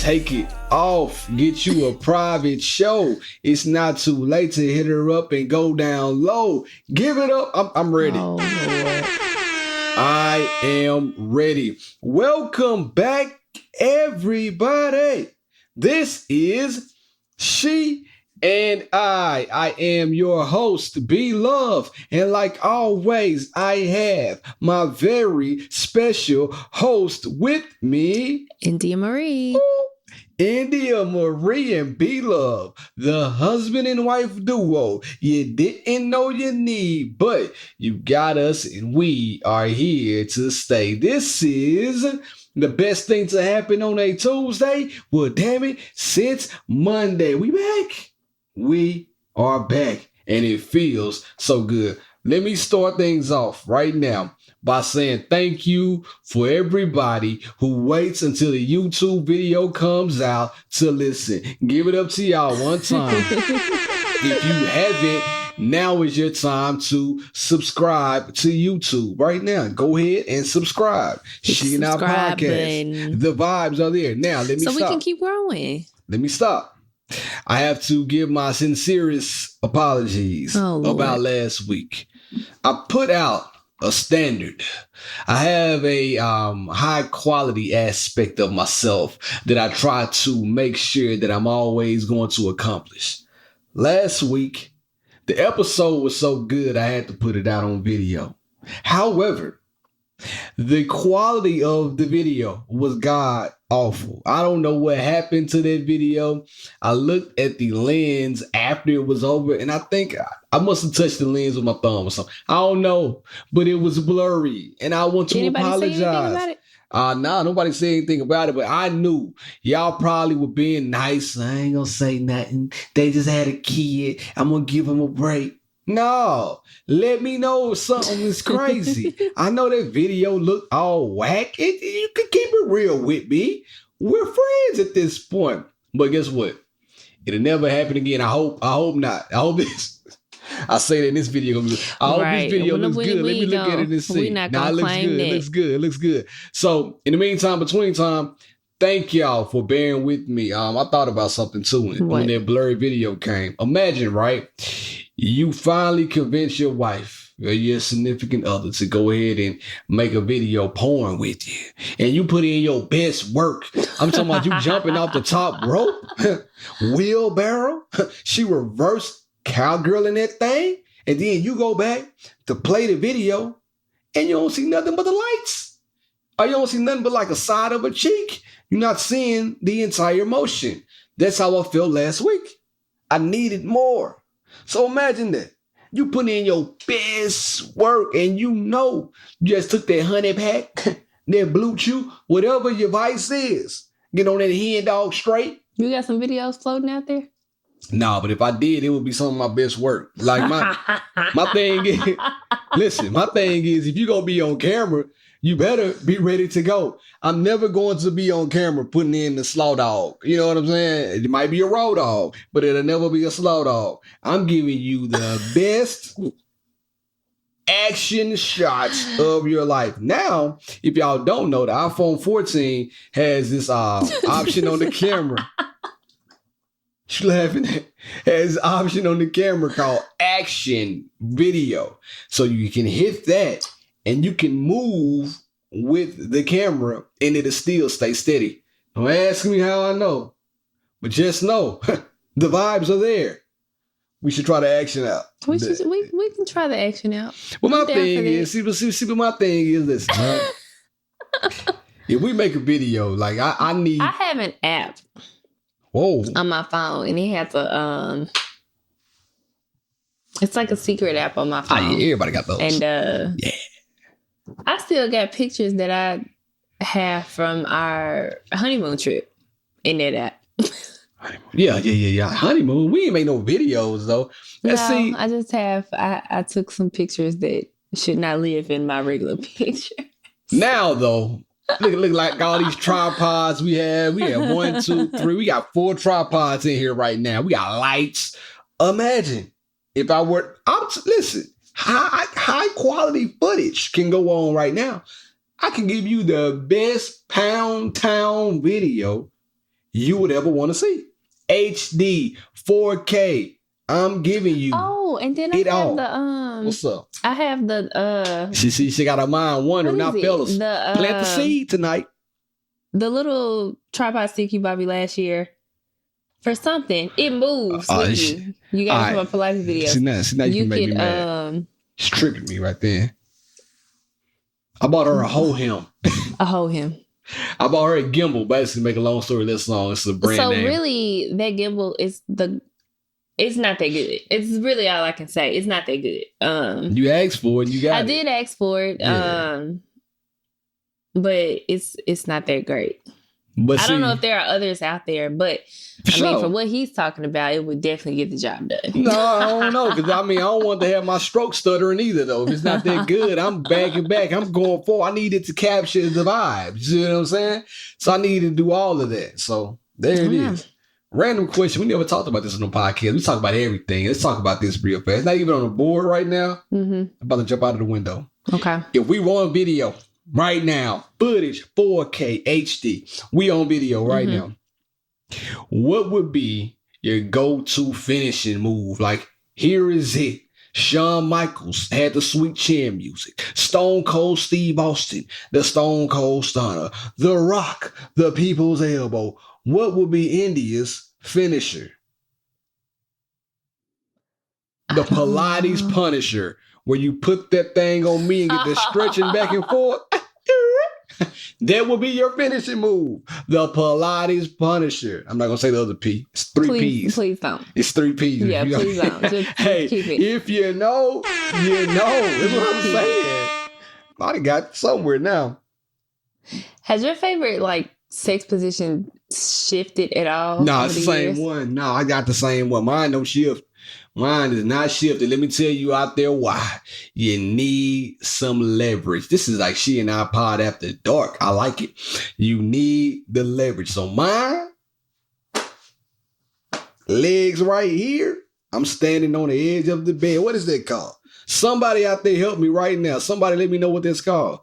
take it off. Get you a private show. It's not too late to hit her up and go down low. Give it up. I'm ready. Oh, Lord. I am ready. Welcome back, everybody. This is She and I. I am your host, B Love. And like always, I have my very special host with me, India Marie. India Marie and B Love, the husband and wife duo you didn't know you need, but you got us and we are here to stay. This is the best thing to happen on a Tuesday. Well, damn it, since Monday. We back. We are back and it feels so good. Let me start things off right now by saying thank you for everybody who waits until the YouTube video comes out to listen. Give it up to y'all one time. If you haven't, now is your time to subscribe to YouTube right now. Go ahead and subscribe. She and I podcast. The vibes are there. Now, let me stop. So we can keep growing. Let me stop. I have to give my sincerest apologies about last week. I put out a standard. I have a high quality aspect of myself that I try to make sure that I'm always going to accomplish. Last week, the episode was so good I had to put it out on video. However, the quality of the video was god awful. I don't know what happened to that video. I looked at the lens after it was over, and I think I must have touched the lens with my thumb or something. I don't know, but it was blurry, and I want to apologize. Say anything about it? Nah, nobody said anything about it, but I knew y'all probably were being nice. I ain't gonna say nothing. They just had a kid. I'm gonna give them a break. No, let me know if something is crazy. I know that video looked all whack. You can keep it real with me. We're friends at this point. But guess what? It'll never happen again. I hope not. I hope this. I say that in this video. I hope this video looks good. Let me look at it and see. It looks good. It looks good. So in the meantime, between time, thank y'all for bearing with me. I thought about something too when that blurry video came. Imagine, right? You finally convince your wife or your significant other to go ahead and make a video porn with you. And you put in your best work. I'm talking about you jumping off the top rope, wheelbarrow. She reverse cowgirling that thing. And then you go back to play the video and you don't see nothing but the lights. Or you don't see nothing but like a side of a cheek. You're not seeing the entire motion. That's how I felt last week. I needed more. So imagine that. You put in your best work and you just took that honey pack, that blue chew, whatever your vice is. Get on that hen dog straight. You got some videos floating out there? No, but if I did, it would be some of my best work. Like my thing is, listen, my thing is if you're going to be on camera, you better be ready to go. I'm never going to be on camera putting in the slow dog. You know what I'm saying? It might be a raw dog, but it'll never be a slow dog. I'm giving you the best action shots of your life. Now, if y'all don't know, the iPhone 14 has this option on the camera. She's laughing at has an option on the camera called action video. So you can hit that and you can move with the camera and it'll still stay steady. Don't ask me how I know, but just know the vibes are there. We should try the action out. We can try the action out. Well, my thing is, see, but my thing is this. If we make a video, like I have an app. Whoa. On my phone, and it has a it's like a secret app on my phone. Oh, yeah, everybody got those. And yeah. I still got pictures that I have from our honeymoon trip in that app. Yeah. Honeymoon. We ain't make no videos though. I just have. I took some pictures that should not live in my regular picture. Now though, look like all these tripods we have. We have 1, 2, 3. We got 4 tripods in here right now. We got lights. Imagine if I were. Listen. High quality footage can go on right now. I can give you the best pound town video you would ever want to see. HD, 4K. I'm giving you. Oh, and then I have all. the What's up? I have the She got her mind wondering. Now, fellas, plant the seed tonight. The little tripod stick you bought me last year for something. It moves with you. You got it from a Pilates video. See now you can make me mad. She's tricking me right there. I bought her a whole hem. A whole hem. I bought her a gimbal. Basically, make a long story less long. It's a brand name. So really, that gimbal is it's not that good. It's really all I can say. It's not that good. You asked for it. You got it. I did ask for it. Yeah. But it's not that great. But I don't know if there are others out there, but I mean, for what he's talking about, it would definitely get the job done. No, I don't know. Because I don't want to have my stroke stuttering either, though. If it's not that good, I'm backing back. I'm going forward. I needed to capture the vibe. You know what I'm saying? So I needed to do all of that. So there it is. Random question. We never talked about this on the podcast. We talk about everything. Let's talk about this real fast. Not even on the board right now. Mm-hmm. I'm about to jump out of the window. Okay. If we were on video right now, footage, 4K, HD, we on video right now. What would be your go-to finishing move? Like, here is it. Shawn Michaels had the Sweet Chin music. Stone Cold Steve Austin, the Stone Cold Stunner. The Rock, the People's Elbow. What would be India's finisher? The Pilates Punisher, where you put that thing on me and get the stretching back and forth. That will be your finishing move. The Pilates Punisher. I'm not going to say the other P. It's three P's. Please don't. It's 3 P's. Yeah, please don't. Just hey, keep it. If you know, you know. That's what I'm saying. I done got somewhere now. Has your favorite, sex position shifted at all? No, it's the same one. No, I got the same one. Mine don't shift. Mine is not shifted. Let me tell you out there why. You need some leverage. This is like She and I Pod After Dark. I like it. You need the leverage. So mine, legs right here. I'm standing on the edge of the bed. What is that called? Somebody out there help me right now. Somebody let me know what that's called.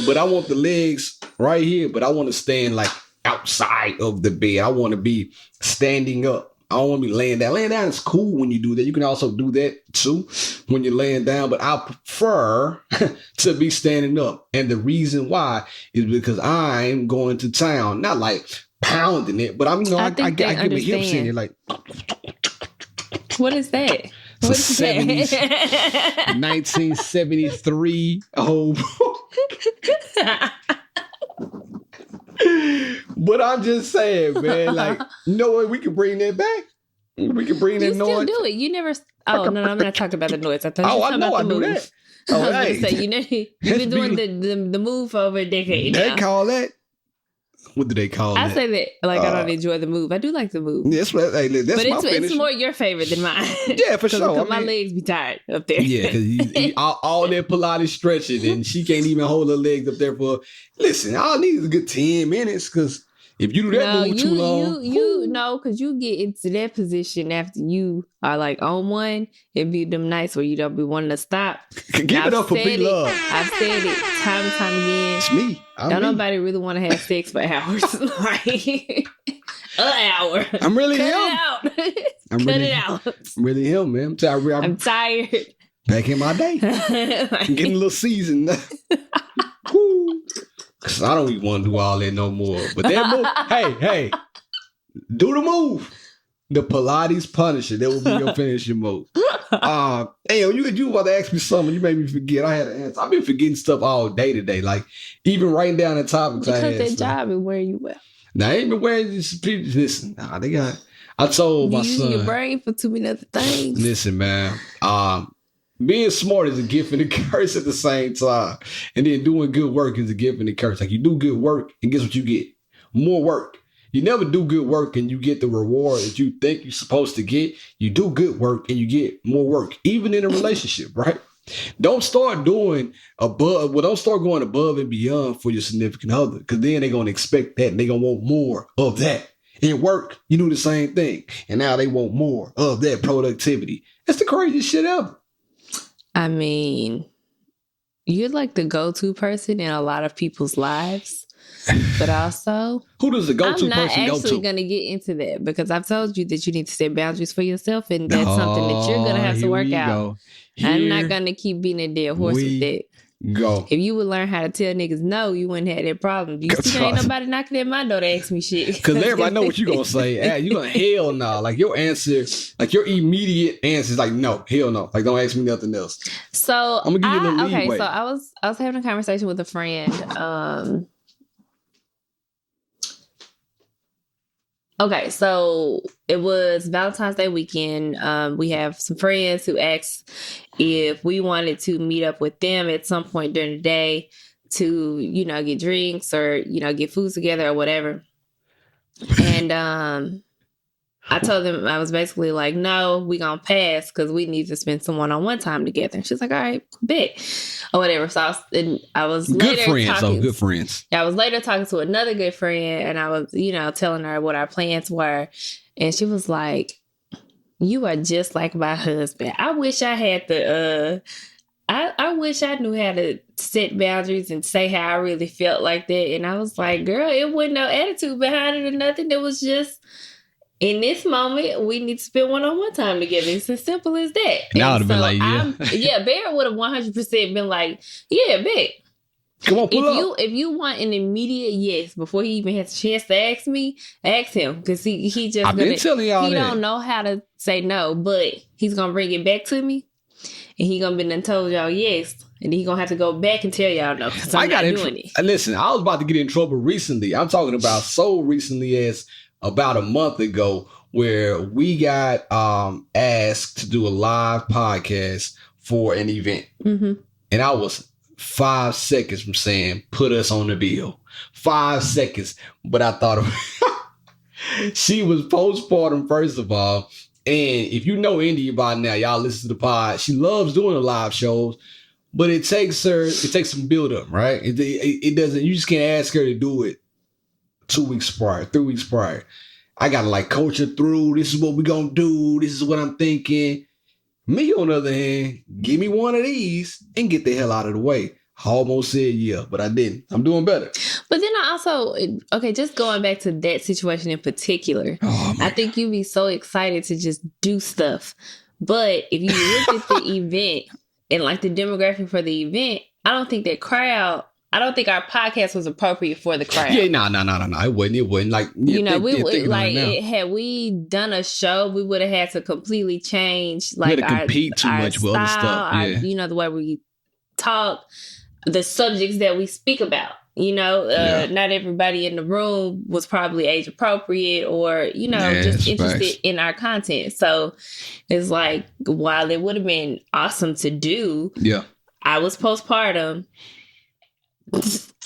But I want the legs right here, but I want to stand outside of the bed. I want to be standing up. I don't want to be laying down. Laying down is cool when you do that. You can also do that too when you're laying down, but I prefer to be standing up. And the reason why is because I'm going to town, not pounding it, but I get my hips in it What is that? What is 70s, that? 1973. Oh. But I'm just saying, man, you know what? We can bring that back. We can bring that noise. You still do it. You never. Oh, no, I'm not talking about the noise. I thought you were talking about the move. That. I was going to say, you've been doing the move for over a decade now. They call that? What do they call that? I say that I don't enjoy the move. I do like the move. That's but it's more your favorite than mine. Yeah, for sure. My legs be tired up there. Yeah, because all that Pilates stretching, and she can't even hold her legs up there for. Listen, all I need is a good 10 minutes because if you do that move too long, because you get into that position after you are on one. It'd be them nights where you don't be wanting to stop. Give it up for big love. I've said it time and time again. It's me. Nobody really want to have sex for hours. An hour. I'm really Cut him. It out. Cut it out. I'm really him, man. I'm tired. Back in my day. I'm getting a little seasoned. Woo. Cause I don't even want to do all that no more. But that move, hey, do the move. The Pilates Punisher. That would be your finishing move. Hey, you about to ask me something. You made me forget. I had an answer. I've been forgetting stuff all day today. Even writing down the topics I had. Because that job is wearing you well. Now, I ain't been wearing this. Listen, I told my son. You use your brain for too many other things. Listen, man. Being smart is a gift and a curse at the same time. And then doing good work is a gift and a curse. You do good work and guess what you get? More work. You never do good work and you get the reward that you think you're supposed to get. You do good work and you get more work, even in a relationship, right? Don't start going above and beyond for your significant other, because then they're going to expect that and they're going to want more of that. In work, you do the same thing. And now they want more of that productivity. That's the craziest shit ever. I mean, you're the go-to person in a lot of people's lives. But also, who does the go-to person go to? I'm not actually going to get into that because I've told you that you need to set boundaries for yourself, and that's something that you're going to have to work out. I'm not going to keep beating a dead horse with that. Go. If you would learn how to tell niggas no, you wouldn't have that problem. You see, ain't nobody knocking at my door to ask me shit. Because everybody know what you gonna say. You gonna hell no. Like your answer, like your immediate answer is like no, hell no. Like don't ask me nothing else. So I'm gonna give you a little leeway. Okay, so I was having a conversation with a friend. Okay, so it was Valentine's Day weekend. We have some friends who asked if we wanted to meet up with them at some point during the day to, you know, get drinks or, you know, get food together or whatever. And I told them, I was basically like, no, we gonna pass because we need to spend some one-on-one time together. And she's like, all right, bet. Or whatever. So I was good friends, though. Good friends. I was later talking to another good friend and I was, you know, telling her what our plans were. And she was like, you are just like my husband. I wish I had the, I wish I knew how to set boundaries and say how I really felt like that. And I was like, girl, it wasn't no attitude behind it or nothing. It was just, in this moment, we need to spend one-on-one time together. It's as simple as that. And I would have been like, yeah. Barrett would have 100% been like, yeah, bet. Come on, pull up. If you want an immediate yes before he even has a chance to ask me, ask him because he just I've been telling y'all he that. don't know how to say no, but he's gonna bring it back to me, and he gonna be done told y'all yes, and then he gonna have to go back and tell y'all no because I'm not doing it. Listen, I was about to get in trouble recently. I'm talking about so recently as about a month ago, where we got asked to do a live podcast for an event, and I was 5 seconds from saying, put us on the bill. 5 seconds. But I thought she was postpartum, first of all. And if you know India by now, y'all listen to the pod. She loves doing the live shows, but it takes some build up, right? It doesn't, you just can't ask her to do it 2 weeks prior, 3 weeks prior. I got to like coach her through. This is what we're going to do. This is what I'm thinking. Me, on the other hand, give me one of these and get the hell out of the way. I almost said yeah, but I didn't. I'm doing better. But then I also, just going back to that situation in particular, I think you'd be so excited to just do stuff. But if you look at the event and like the demographic for the event, I don't think our podcast was appropriate for the crowd. Yeah, no. It wasn't. Like, you know, had we done a show, we would have had to completely change like we had to compete too much with other stuff. Yeah. You know, the way we talk, the subjects that we speak about. You know, not everybody in the room was probably age appropriate or, you know, just interested in our content. So it's like, while it would have been awesome to do, I was postpartum.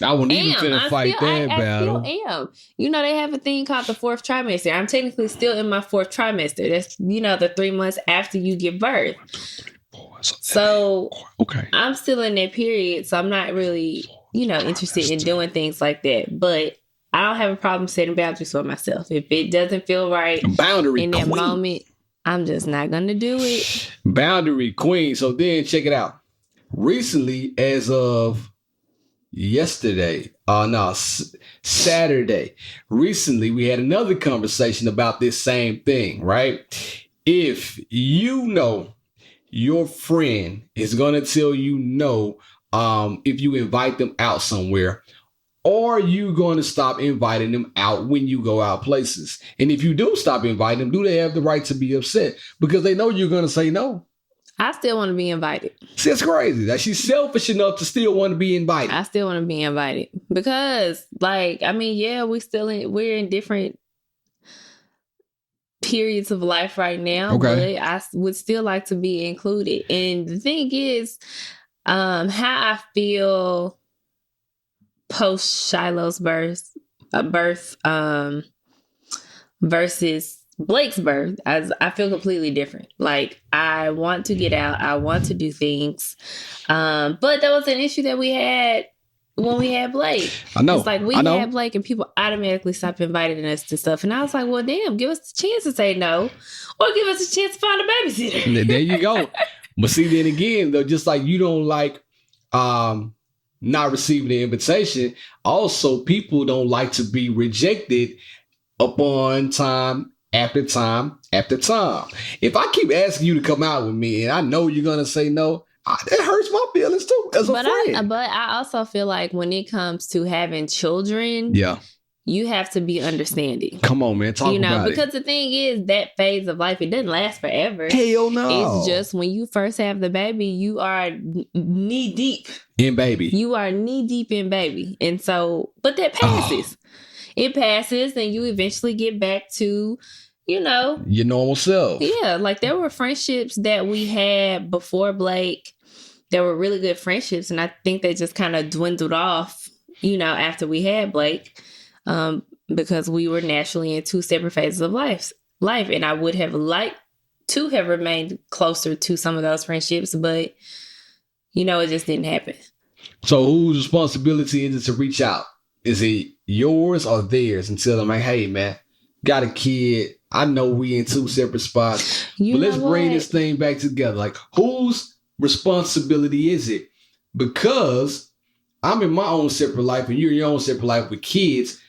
I wouldn't even finna fight that battle. I still am. You know, they have a thing called the 4th trimester. I'm technically still in my 4th trimester. That's, you know, the 3 months after you give birth. So okay, I'm still in that period. So I'm not really, you know, interested in doing things like that. But I don't have a problem setting boundaries for myself. If it doesn't feel right in that moment, I'm just not going to do it. Boundary queen. So then check it out. Recently, as of Saturday. Recently, we had another conversation about this same thing, right? If you know your friend is going to tell you no, if you invite them out somewhere, or you going to stop inviting them out when you go out places. And if you do stop inviting them, do they have the right to be upset? Because they know you're going to say no. I still want to be invited. See, it's crazy that she's selfish enough to still want to be invited. I still want to be invited because, like, I mean, yeah, we're in different periods of life right now, but I would still like to be included. And the thing is, how I feel post Shiloh's birth, versus Blake's birth, I feel completely different. Like, I want to get out. I want to do things. But that was an issue that we had when we had Blake. I know. It's like we had Blake and people automatically stopped inviting us to stuff. And I was like, well, damn, give us a chance to say no or give us a chance to find a babysitter. There you go. But see, then again, though, just like you don't like not receiving the invitation. Also, people don't like to be rejected upon time after time after time. If I keep asking you to come out with me and I know you're going to say no, it hurts my feelings too as a friend. But I also feel like when it comes to having children, you have to be understanding. Come on, man. Talk about it. Because the thing is, that phase of life, it doesn't last forever. Hell no. It's just when you first have the baby, you are knee deep in baby. You are knee deep in baby. And so, but that passes. It passes and you eventually get back to, your normal self. Yeah. Like there were friendships that we had before Blake. There were really good friendships. And I think they just kind of dwindled off, after we had Blake. Because we were naturally in two separate phases of life. And I would have liked to have remained closer to some of those friendships, but it just didn't happen. So whose responsibility is it to reach out? Is it yours or theirs and tell them, like, hey man, got a kid. I know we in two separate spots, but let's bring this thing back together. Like, whose responsibility is it? Because I'm in my own separate life and you're in your own separate life with kids.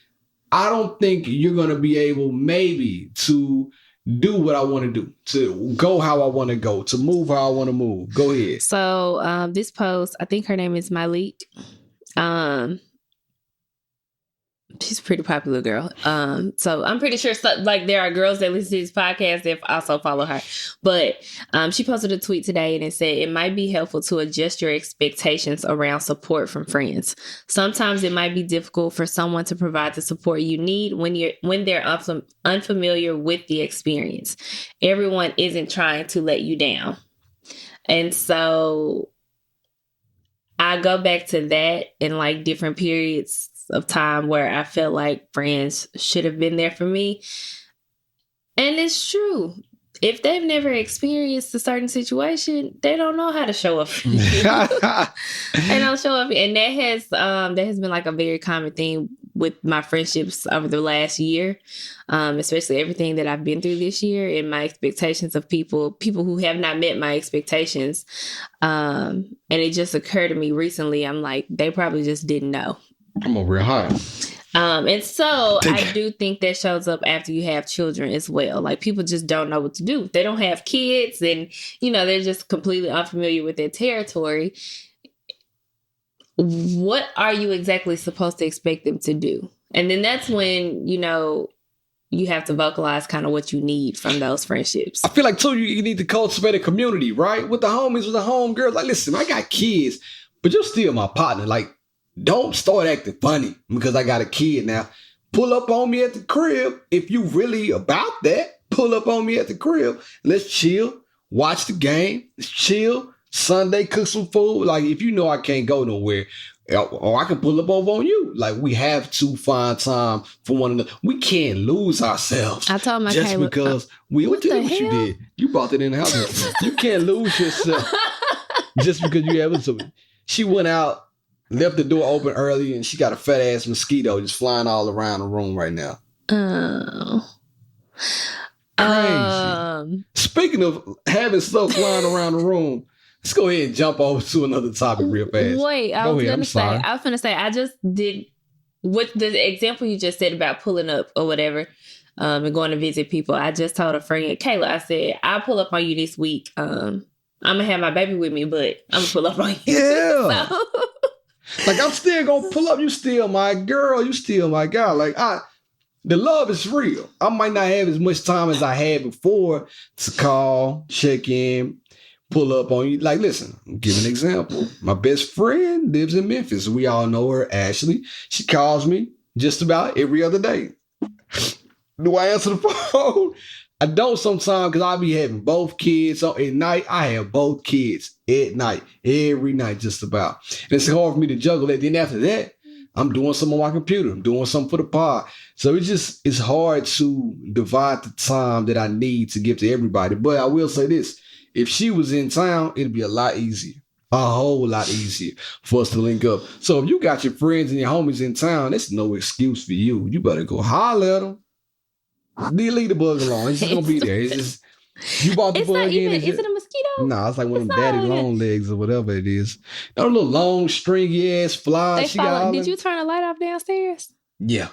I don't think you're going to be able maybe to do what I want to do, to go how I want to go, to move how I want to move. Go ahead. So this post, I think her name is Myleik. She's a pretty popular girl. So I'm pretty sure there are girls that listen to this podcast that also follow her. But she posted a tweet today and it said, it might be helpful to adjust your expectations around support from friends. Sometimes it might be difficult for someone to provide the support you need when they're unfamiliar with the experience. Everyone isn't trying to let you down. And so I go back to that in like different periods of time where I felt like friends should have been there for me. And it's true. If they've never experienced a certain situation, they don't know how to show up for you. They don't show up. And that has been like a very common theme with my friendships over the last year, especially everything that I've been through this year and my expectations of people who have not met my expectations. And it just occurred to me recently, I'm like, they probably just didn't know. I'm over high. And so I do think that shows up after you have children as well. Like people just don't know what to do. They don't have kids and, they're just completely unfamiliar with their territory. What are you exactly supposed to expect them to do? And then that's when, you have to vocalize kind of what you need from those friendships. I feel like too, you need to cultivate a community, right? With the homies, with the homegirls. Like, listen, I got kids, but you're still my partner. Like, don't start acting funny because I got a kid now. Pull up on me at the crib. If you really about that, pull up on me at the crib. Let's chill, watch the game, let's chill. Sunday, cook some food. Like, if I can't go nowhere, or I can pull up over on you. Like, we have to find time for one another. We can't lose ourselves. I told my just Caleb, because what you did. You brought it in the house. You can't lose yourself just because you have to. She went out. Left the door open early and she got a fat ass mosquito just flying all around the room right now. Oh. Crazy. Speaking of having stuff flying around the room, let's go ahead and jump over to another topic real fast. Wait, I was going to say, I just did what the example you just said about pulling up or whatever and going to visit people. I just told a friend, Kayla, I said, I'll pull up on you this week. I'm going to have my baby with me, but I'm going to pull up on you. Yeah. So. Like, I'm still going to pull up. You still my girl. You still my guy. Like, the love is real. I might not have as much time as I had before to call, check in, pull up on you. Like, listen, I'll give an example. My best friend lives in Memphis. We all know her, Ashley. She calls me just about every other day. Do I answer the phone? I don't sometimes because I be having both kids. So at night, I have both kids at night, every night just about. And it's hard for me to juggle that. Then after that, I'm doing something on my computer. I'm doing something for the pod. So it's hard to divide the time that I need to give to everybody. But I will say this. If she was in town, it'd be a lot easier. A whole lot easier for us to link up. So if you got your friends and your homies in town, that's no excuse for you. You better go holler at them. Leave the bug alone. It's just gonna be there. It's just you bought the bug in. Is it a mosquito? Nah, it's like one of them daddy long legs or whatever it is. A little long, stringy ass flies. Did you turn the light off downstairs? Yeah.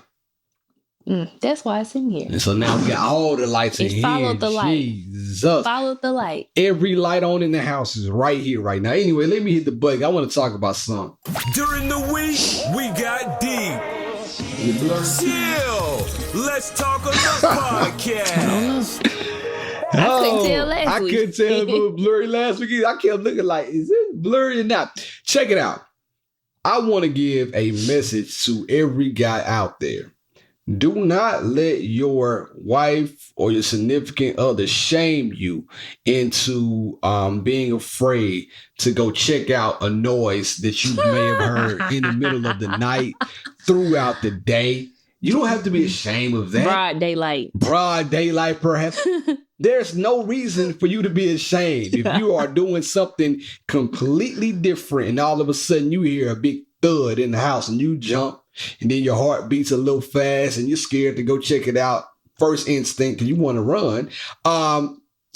That's why it's in here. And so now we got all the lights in here. Followed the light. Jesus. Followed the light. Every light on in the house is right here, right now. Anyway, let me hit the button. I want to talk about something. During the week, we got deep. Chill. Let's talk on the podcast. I couldn't tell if it was blurry last week. I kept looking like, is it blurry or not? Check it out. I want to give a message to every guy out there. Do not let your wife or your significant other shame you into being afraid to go check out a noise that you may have heard in the middle of the night, throughout the day. You don't have to be ashamed of that. Broad daylight, perhaps. There's no reason for you to be ashamed. If you are doing something completely different and all of a sudden you hear a big thud in the house and you jump, and then your heart beats a little fast and you're scared to go check it out. First instinct, because you want to run.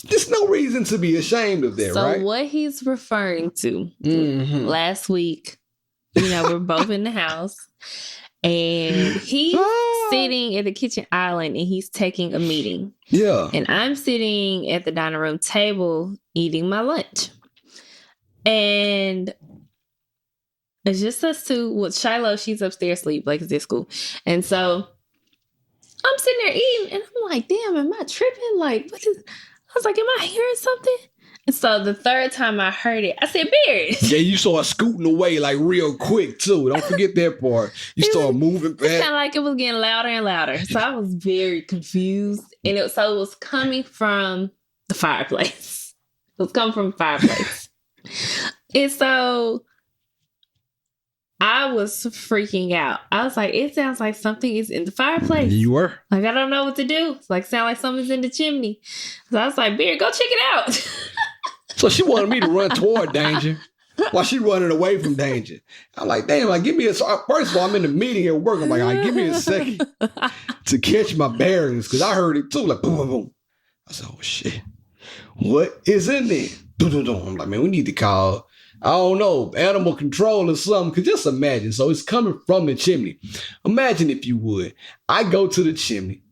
There's no reason to be ashamed of that, right? So what he's referring to last week, we're both in the house and he's sitting at the kitchen island and he's taking a meeting. Yeah. And I'm sitting at the dining room table eating my lunch. And it's just us two with Shiloh. She's upstairs asleep, like it's at school. And so I'm sitting there eating and I'm like, damn, am I tripping? Like, I was like, am I hearing something? And so the third time I heard it, I said, Beard. Yeah, you saw it scooting away like real quick too. Don't forget that part. You started moving back. It's kind of like it was getting louder and louder. So I was very confused. And it was coming from the fireplace. It was coming from the fireplace. And so I was freaking out. I was like, it sounds like something is in the fireplace. You were? Like, I don't know what to do. It's like, sound like something's in the chimney. So I was like, Beard, go check it out. So she wanted me to run toward danger while she running away from danger. I'm like, damn, give me first of all, I'm in the meeting at work. I'm like, give me a second to catch my bearings. Because I heard it too, like, boom, boom, boom. I said, oh, shit. What is in there? I'm like, man, we need to call, I don't know, animal control or something. Because just imagine. So it's coming from the chimney. Imagine if you would. I go to the chimney.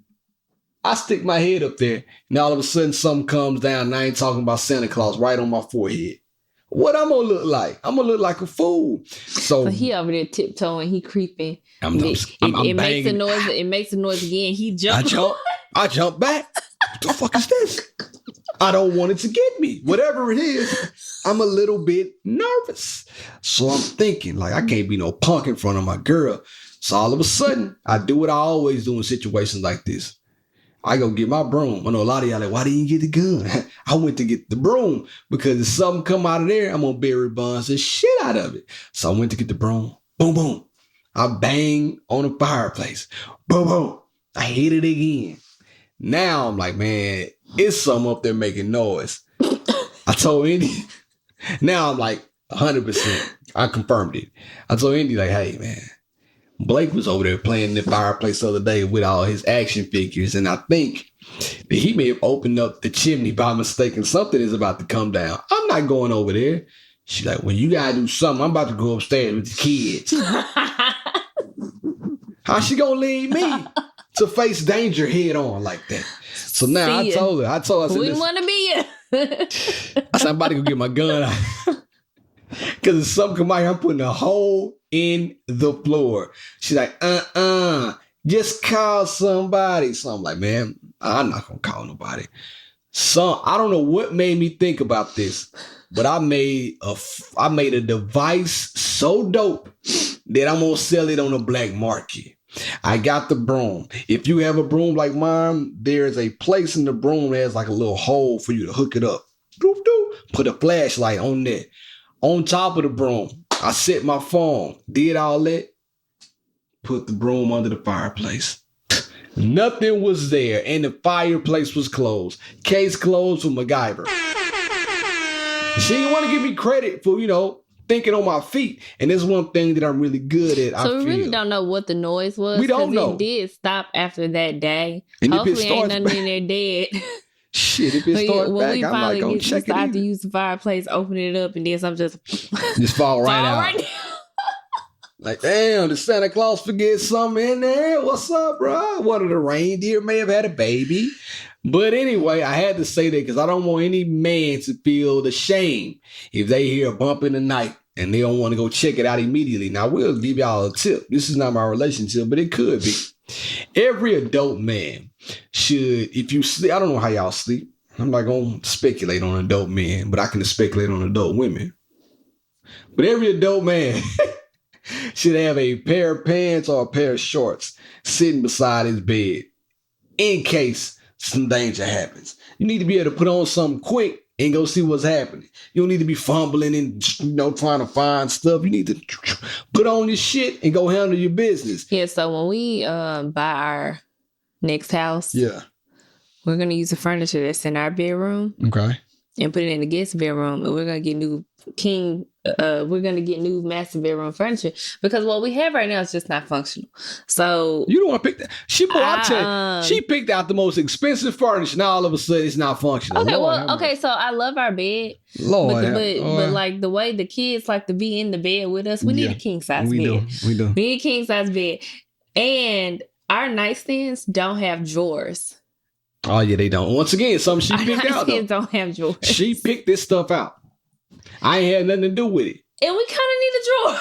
I stick my head up there. And all of a sudden something comes down. And I ain't talking about Santa Claus right on my forehead. What I'm going to look like? I'm going to look like a fool. So he over there tiptoeing. He creeping. I'm it makes a noise. It makes a noise again. He jumps. I jump back. What the fuck is this? I don't want it to get me. Whatever it is, I'm a little bit nervous. So I'm thinking, like, I can't be no punk in front of my girl. So all of a sudden, I do what I always do in situations like this. I go get my broom. I know a lot of y'all like, why didn't you get the gun? I went to get the broom because if something come out of there, I'm going to Barry Bonds the shit out of it. So I went to get the broom. Boom, boom. I bang on the fireplace. Boom, boom. I hit it again. Now I'm like, man, it's something up there making noise. I told Indy. Now I'm like 100%. I confirmed it. I told Indy like, hey, man, Blake was over there playing in the fireplace the other day with all his action figures. And I think that he may have opened up the chimney by mistake and something is about to come down. I'm not going over there. She's like, well, you got to do something. I'm about to go upstairs with the kids. How's she going to leave me to face danger head on like that? So now I told her, I said, we want to be you. I said, I'm about to go get my gun out. Because if something come out here, I'm putting a hole in the floor. She's like, just call somebody. So I'm like, man, I'm not going to call nobody. So I don't know what made me think about this, but I made a device so dope that I'm going to sell it on the black market. I got the broom. If you have a broom like mine, there's a place in the broom that has like a little hole for you to hook it up. Put a flashlight on that. On top of the broom, I set my phone, did all that, put the broom under the fireplace. Nothing was there, and the fireplace was closed. Case closed for MacGyver. She didn't want to give me credit for, thinking on my feet. And there's one thing that I'm really good at. So we really don't know what the noise was. We don't know. It did stop after that day. And hopefully ain't nothing in there dead. Shit, if it starts back, I'm like, go check it out. To use the fireplace, open it up, and then some just fall right out. Like, damn, did Santa Claus forget something in there? What's up, bro? One of the reindeer may have had a baby. But anyway, I had to say that because I don't want any man to feel the shame if they hear a bump in the night and they don't want to go check it out immediately. Now, we'll give y'all a tip. This is not my relationship, but it could be. Every adult man should, if you sleep, I don't know how y'all sleep. I'm not going to speculate on adult men, but I can speculate on adult women. But every adult man should have a pair of pants or a pair of shorts sitting beside his bed in case some danger happens. You need to be able to put on something quick and go see what's happening. You don't need to be fumbling and trying to find stuff. You need to put on your shit and go handle your business. Yeah, so when we buy our next house, we're gonna use the furniture that's in our bedroom. Okay. And put it in the guest bedroom, and we're gonna get new master bedroom furniture because what we have right now is just not functional. So you don't want to pick that. She picked out the most expensive furniture. Now all of a sudden it's not functional. Okay, so I love our bed. But like the way the kids like to be in the bed with us, we need a king size bed. We do. We need a king size bed, and our nightstands don't have drawers. Oh yeah, they don't. Once again, something she picked out. Kids don't have drawers. She picked this stuff out. I ain't had nothing to do with it. And we kind of need a drawer.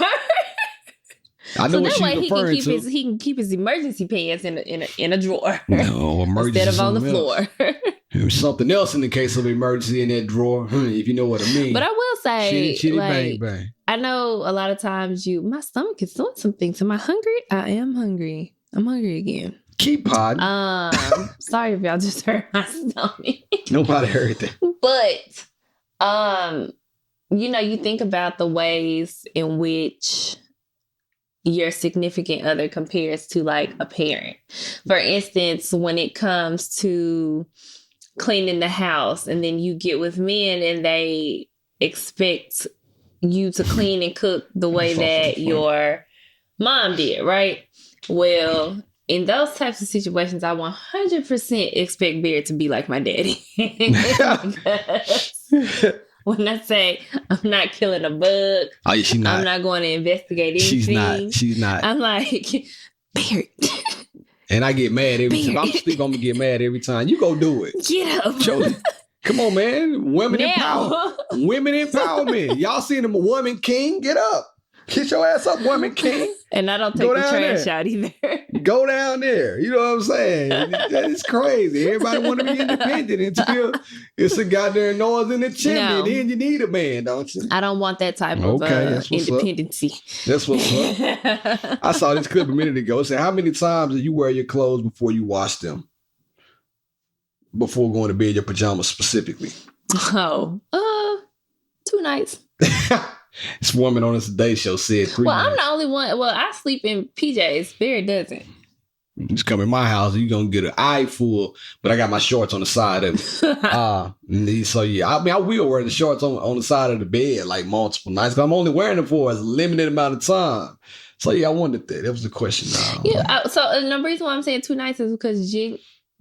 I know what she's referring to. He can keep his emergency pants in a drawer. No, emergency instead of on the floor. There's something else in the case of emergency in that drawer, if you know what I mean. But I will say, chitty, bang, bang. I know a lot of times my stomach is doing some things. Am I hungry? I am hungry. I'm hungry again. Keep podding. Sorry if y'all just heard my stomach. Nobody heard that. But, you think about the ways in which your significant other compares to like a parent. For instance, when it comes to cleaning the house and then you get with men and they expect you to clean and cook the way that your mom did, right? Well, in those types of situations, I 100% expect Beard to be like my daddy. When I say I'm not killing a bug, she's not. I'm not going to investigate anything. She's not. I'm like, Beard. And I get mad every time. I'm gonna get mad every time. You go do it. Get up. Jody, come on, man. Women empowerment. Y'all seen them a woman king? Get up. Get your ass up, woman king. And I don't take the trash out either. Go down there. You know what I'm saying? That is crazy. Everybody want to be independent until it's a goddamn noise in the chimney. No. Then you need a man, don't you? I don't want that type of independency. That's what's up. I saw this clip a minute ago. It said, how many times do you wear your clothes before you wash them? Before going to bed, your pajamas specifically. 2 nights. This woman on this Today Show said 3 nights. I'm the only one. Well, I sleep in PJs. Barry doesn't. You just come in my house, you're going to get an eye full, but I got my shorts on the side of it. So, yeah, I will wear the shorts on the side of the bed like multiple nights, because I'm only wearing them for a limited amount of time. So, yeah, I wondered that. That was the question. So, the reason why I'm saying 2 nights is because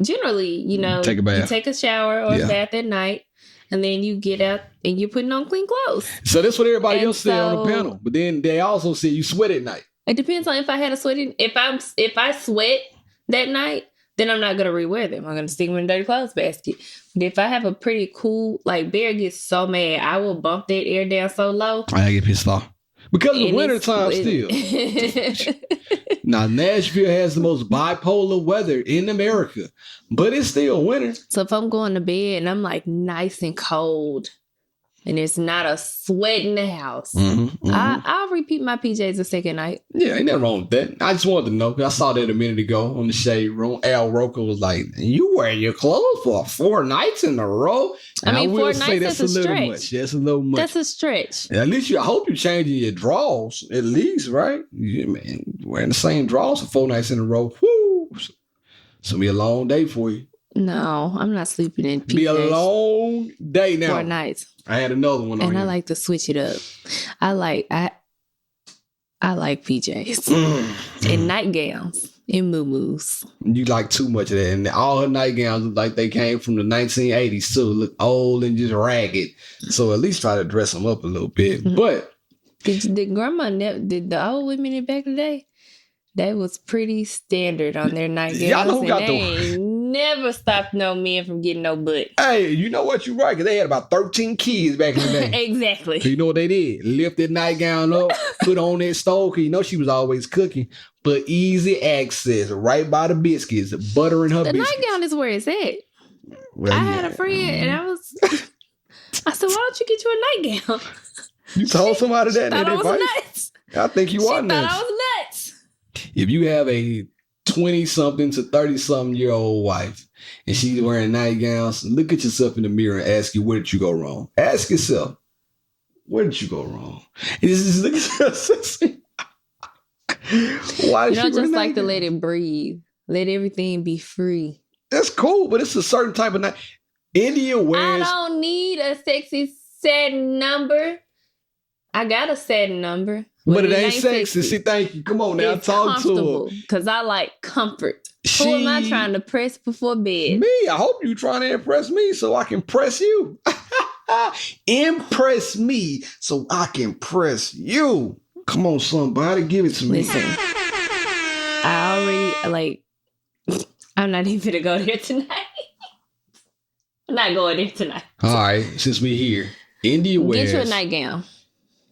generally, take a bath. You take a shower or a bath at night. And then you get out and you're putting on clean clothes. So that's what everybody else said on the panel. But then they also said you sweat at night. It depends on if I had a sweating. If I sweat that night, then I'm not gonna rewear them. I'm gonna stick them in the dirty clothes basket. But if I have a pretty cool, like Bear gets so mad, I will bump that air down so low. I get pissed off. Because of the winter time still. Now, Nashville has the most bipolar weather in America, but it's still winter. So if I'm going to bed and I'm like nice and cold and there's not a sweat in the house, I'll repeat my PJs a second night. Yeah, ain't nothing wrong with that. I just wanted to know, because I saw that a minute ago on the Shade Room. Al Roker was like, you wear your clothes for 4 nights in a row? And I mean, 4 nights, that's a stretch. Much. That's a little much. That's a stretch. At least I hope you're changing your drawers, at least, right? Yeah, man, wearing the same drawers for 4 nights in a row. Woo! It's going to be a long day for you. No, I'm not sleeping in PJs. Be a long day now. 4 nights. I had another one on and here. I like to switch it up. I like PJs and nightgowns. And moo-moos. You like too much of that. And all her nightgowns look like they came from the 1980s too. Look old and just ragged. So at least try to dress them up a little bit. But did grandma did the old women in back in the day? They was pretty standard on their nightgowns. Y'all know who got they ain't never stopped no men from getting no butt. Hey, you know what? You're right, because they had about 13 kids back in the day. Exactly. So you know what they did? Lift that nightgown up, put on that stove, because you know she was always cooking. But easy access, right by the biscuits, butter in her biscuits. The nightgown is where it's at. Well, I had a friend, and I said, why don't you get you a nightgown? You told somebody that? Thought I was nuts. I think you are nuts. Thought I was nuts. If you have a 20-something to 30-something-year-old wife and she's wearing nightgowns, look at yourself in the mirror and ask you, where did you go wrong? Ask yourself, where did you go wrong? And just look at yourself. Why you don't just like to let it breathe. Let everything be free. That's cool, but it's a certain type of night. India wears... I don't need a sexy satin number. I got a satin number. But it ain't sexy. See, thank you. Come on now, talk to her. Because I like comfort. Who am I trying to press before bed? Me. I hope you trying to impress me so I can press you. Impress me so I can press you. Come on, somebody. Give it to me. Listen, I already, I'm not even going to go there tonight. I'm not going there tonight. All right, since we here. India wears... Get you a nightgown.